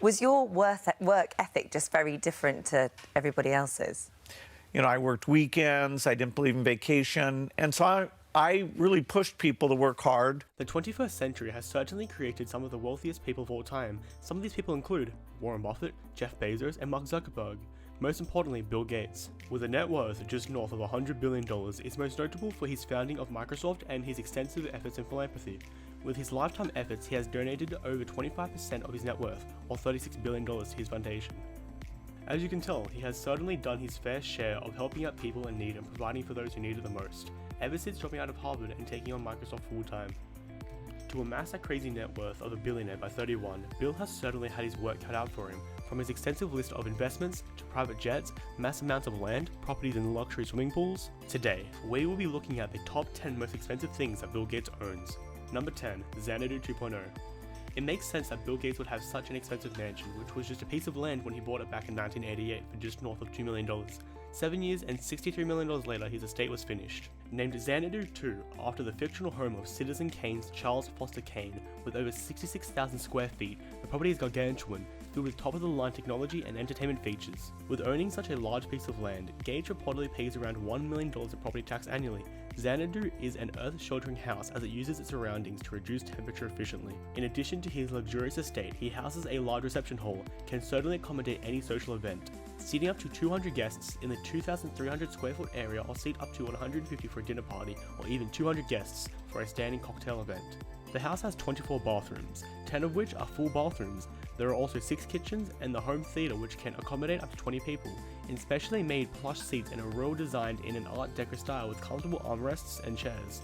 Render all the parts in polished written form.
Was your work ethic just very different to everybody else's? I worked weekends, I didn't believe in vacation, and so I really pushed people to work hard. The 21st century has certainly created some of the wealthiest people of all time. Some of these people include Warren Buffett, Jeff Bezos, and Mark Zuckerberg. Most importantly, Bill Gates. With a net worth just north of $100 billion, is most notable for his founding of Microsoft and his extensive efforts in philanthropy. With his lifetime efforts, he has donated over 25% of his net worth, or $36 billion, to his foundation. As you can tell, he has certainly done his fair share of helping out people in need and providing for those who need it the most, ever since dropping out of Harvard and taking on Microsoft full-time. To amass a crazy net worth of a billionaire by 31, Bill has certainly had his work cut out for him, from his extensive list of investments to private jets, mass amounts of land, properties and luxury swimming pools. Today, we will be looking at the top 10 most expensive things that Bill Gates owns. Number 10. Xanadu 2.0. It makes sense that Bill Gates would have such an expensive mansion, which was just a piece of land when he bought it back in 1988 for just north of $2 million. 7 years and $63 million later, his estate was finished. Named Xanadu 2 after the fictional home of Citizen Kane's Charles Foster Kane, with over 66,000 square feet, the property is gargantuan, filled with top-of-the-line technology and entertainment features. With owning such a large piece of land, Gates reportedly pays around $1 million in property tax annually. Xanadu is an earth-sheltering house as it uses its surroundings to reduce temperature efficiently. In addition to his luxurious estate, he houses a large reception hall, can certainly accommodate any social event, seating up to 200 guests in the 2,300 square foot area, or seat up to 150 for a dinner party, or even 200 guests for a standing cocktail event. The house has 24 bathrooms, 10 of which are full bathrooms. There are also 6 kitchens and the home theater, which can accommodate up to 20 people, in specially made plush seats and a row designed in an Art Deco style with comfortable armrests and chairs.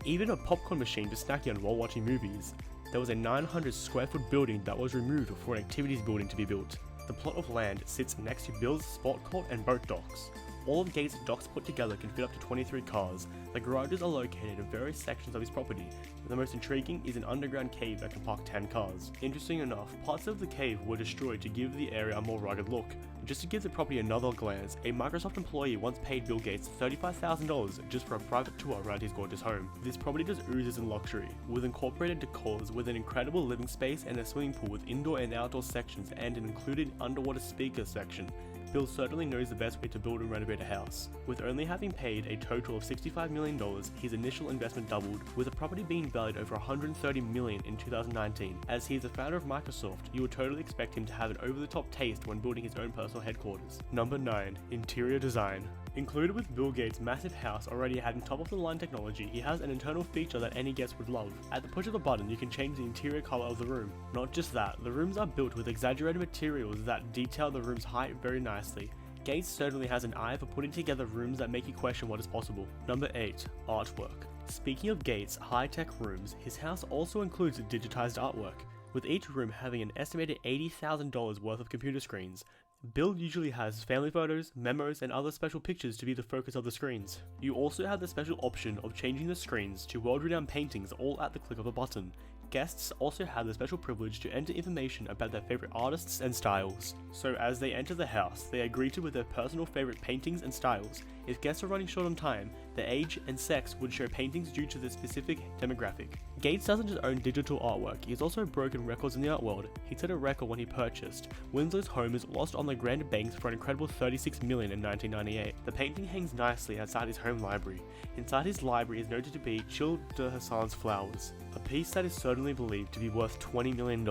Even a popcorn machine to snack on while watching movies. There was a 900 square foot building that was removed for an activities building to be built. The plot of land sits next to Bill's sport court and boat docks. All of Gates' docks put together can fit up to 23 cars. The garages are located in various sections of his property. The most intriguing is an underground cave that can park 10 cars. Interesting enough, parts of the cave were destroyed to give the area a more rugged look. Just to give the property another glance, a Microsoft employee once paid Bill Gates $35,000 just for a private tour around his gorgeous home. This property just oozes in luxury, with incorporated decors with an incredible living space and a swimming pool with indoor and outdoor sections and an included underwater speaker section. Bill certainly knows the best way to build and renovate a house. With only having paid a total of $65 million, his initial investment doubled, with the property being valued over $130 million in 2019. As he is the founder of Microsoft, you would totally expect him to have an over-the-top taste when building his own personal headquarters. Number 9. Interior design. Included with Bill Gates' massive house already having top-of-the-line technology, he has an internal feature that any guest would love. At the push of a button, you can change the interior color of the room. Not just that, the rooms are built with exaggerated materials that detail the room's height very nicely. Gates certainly has an eye for putting together rooms that make you question what is possible. Number 8. Artwork. Speaking of Gates' high-tech rooms, his house also includes digitized artwork, with each room having an estimated $80,000 worth of computer screens. Bill usually has family photos, memos, and other special pictures to be the focus of the screens. You also have the special option of changing the screens to world-renowned paintings all at the click of a button. Guests also have the special privilege to enter information about their favorite artists and styles. So as they enter the house, they are greeted with their personal favorite paintings and styles. If guests are running short on time, their age and sex would show paintings due to the specific demographic. Gates doesn't just own digital artwork, he's also broken records in the art world. He set a record when he purchased Winslow's home is lost on the Grand Banks for an incredible $36 million in 1998. The painting hangs nicely outside his home library. Inside his library is noted to be Chil de Hassan's Flowers, a piece that is certainly believed to be worth $20 million,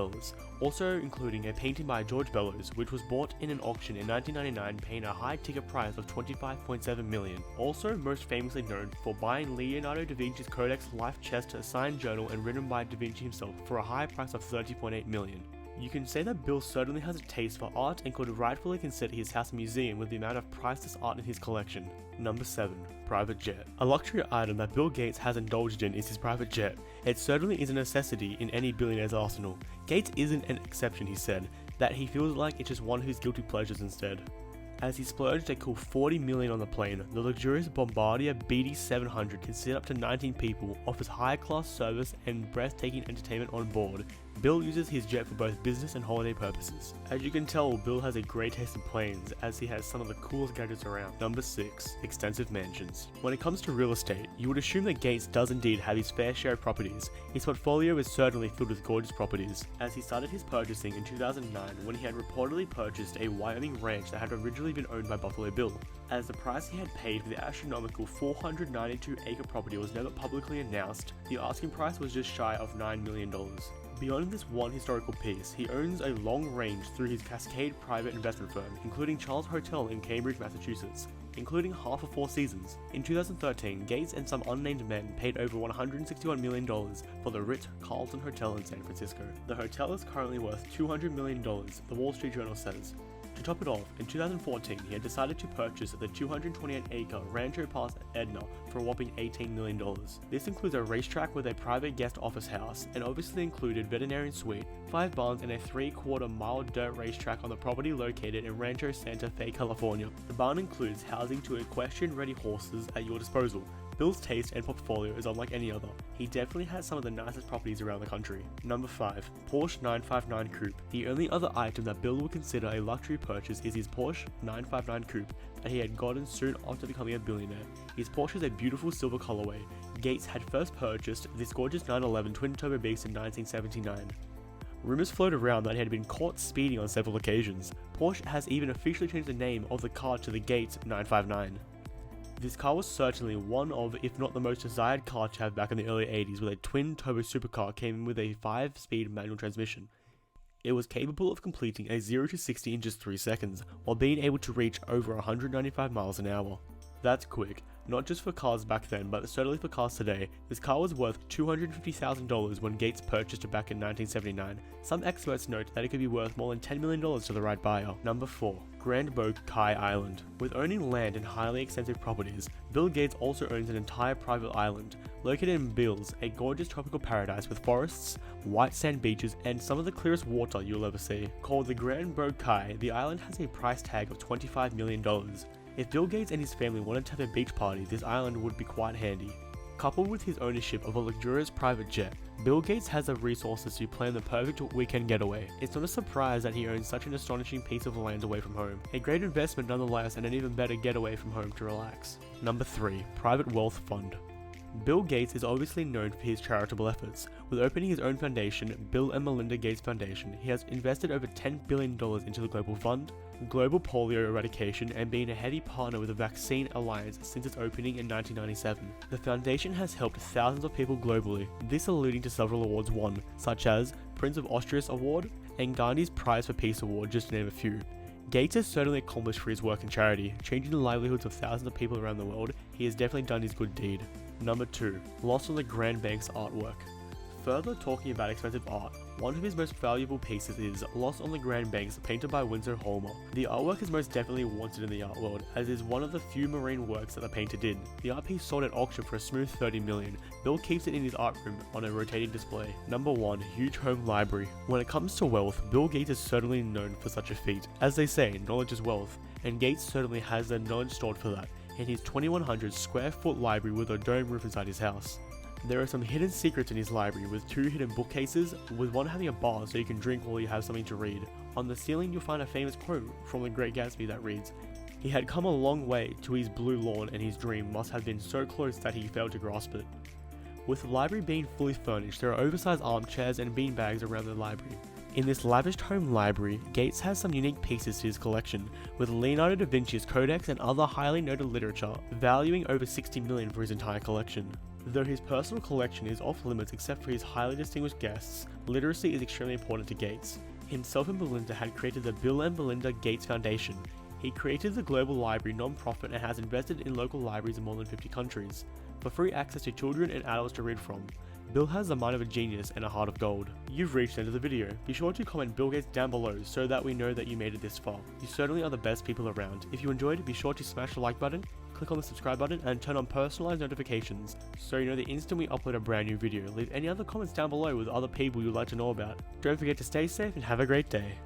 also including a painting by George Bellows, which was bought in an auction in 1999 paying a high ticket price of $25.7 million. Also most famously known for buying Leonardo da Vinci's Codex Life chest, a signed journal and written by da Vinci himself for a high price of $30.8 million. You can say that Bill certainly has a taste for art and could rightfully consider his house a museum with the amount of priceless art in his collection. Number 7. Private jet. A luxury item that Bill Gates has indulged in is his private jet. It certainly is a necessity in any billionaire's arsenal. Gates isn't an exception, he said, that he feels like it's just one of his guilty pleasures instead. As he splurged a cool $40 million on the plane, the luxurious Bombardier BD700 can sit up to 19 people, offers high-class service and breathtaking entertainment on board. Bill uses his jet for both business and holiday purposes. As you can tell, Bill has a great taste in planes, as he has some of the coolest gadgets around. Number 6. Extensive mansions. When it comes to real estate, you would assume that Gates does indeed have his fair share of properties. His portfolio is certainly filled with gorgeous properties, as he started his purchasing in 2009 when he had reportedly purchased a Wyoming ranch that had originally been owned by Buffalo Bill, as the price he had paid for the astronomical 492-acre property was never publicly announced. The asking price was just shy of $9 million. Beyond this one historical piece, he owns a long range through his Cascade private investment firm, including Charles Hotel in Cambridge, Massachusetts, including half of Four Seasons. In 2013, Gates and some unnamed men paid over $161 million for the Ritz-Carlton Hotel in San Francisco. The hotel is currently worth $200 million, the Wall Street Journal says. To top it off, in 2014, he had decided to purchase the 228-acre Rancho Pass Edna for a whopping $18 million. This includes a racetrack with a private guest office house, and obviously included veterinarian suite, 5 barns, and a 3/4-mile dirt racetrack on the property located in Rancho Santa Fe, California. The barn includes housing to equestrian-ready horses at your disposal. Bill's taste and portfolio is unlike any other. He definitely has some of the nicest properties around the country. Number 5. Porsche 959 Coupe. The only other item that Bill would consider a luxury purchase is his Porsche 959 Coupe that he had gotten soon after becoming a billionaire. His Porsche is a beautiful silver colorway. Gates had first purchased this gorgeous 911 twin-turbo beast in 1979. Rumors floated around that he had been caught speeding on several occasions. Porsche has even officially changed the name of the car to the Gates 959. This car was certainly one of, if not the most desired car to have back in the early 80s, with a twin-turbo supercar came with a 5-speed manual transmission. It was capable of completing a 0 to 60 in just 3 seconds, while being able to reach over 195 miles an hour. That's quick, not just for cars back then, but certainly for cars today. This car was worth $250,000 when Gates purchased it back in 1979. Some experts note that it could be worth more than $10 million to the right buyer. Number 4. Grand Bogue Kai Island. With owning land and highly extensive properties, Bill Gates also owns an entire private island, located in Bills, a gorgeous tropical paradise with forests, white sand beaches, and some of the clearest water you'll ever see. Called the Grand Bogue Kai, the island has a price tag of $25 million. If Bill Gates and his family wanted to have a beach party, this island would be quite handy. Coupled with his ownership of a luxurious private jet, Bill Gates has the resources to plan the perfect weekend getaway. It's not a surprise that he owns such an astonishing piece of land away from home. A great investment nonetheless, and an even better getaway from home to relax. Number 3. Private Wealth Fund. Bill Gates is obviously known for his charitable efforts. With opening his own foundation, Bill and Melinda Gates Foundation, he has invested over $10 billion into the Global Fund, global polio eradication, and being a heady partner with the Vaccine Alliance since its opening in 1997. The foundation has helped thousands of people globally, this alluding to several awards won, such as Prince of Austria's Award and Gandhi's Prize for Peace Award, just to name a few. Gates has certainly accomplished for his work in charity, changing the livelihoods of thousands of people around the world. He has definitely done his good deed. Number 2. Lost on the Grand Bank's artwork. Further talking about expensive art, one of his most valuable pieces is Lost on the Grand Banks, painted by Winsor Holmer. The artwork is most definitely wanted in the art world, as it is one of the few marine works that the painter did. The art piece sold at auction for a smooth $30 million. Bill keeps it in his art room on a rotating display. Number 1. Huge home library. When it comes to wealth, Bill Gates is certainly known for such a feat. As they say, knowledge is wealth, and Gates certainly has the knowledge stored for that in his 2,100 square foot library with a dome roof inside his house. There are some hidden secrets in his library, with 2 hidden bookcases, with one having a bar so you can drink while you have something to read. On the ceiling you'll find a famous quote from The Great Gatsby that reads, "He had come a long way to his blue lawn, and his dream must have been so close that he failed to grasp it." With the library being fully furnished, there are oversized armchairs and beanbags around the library. In this lavished home library, Gates has some unique pieces to his collection, with Leonardo da Vinci's Codex and other highly noted literature, valuing over $60 million for his entire collection. Though his personal collection is off limits except for his highly distinguished guests, literacy is extremely important to Gates. Himself and Melinda had created the Bill and Melinda Gates Foundation. He created the Global Library non-profit and has invested in local libraries in more than 50 countries, for free access to children and adults to read from. Bill has the mind of a genius and a heart of gold. You've reached the end of the video. Be sure to comment Bill Gates down below so that we know that you made it this far. You certainly are the best people around. If you enjoyed, be sure to smash the like button, click on the subscribe button, and turn on personalized notifications so you know the instant we upload a brand new video. Leave any other comments down below with other people you'd like to know about. Don't forget to stay safe and have a great day.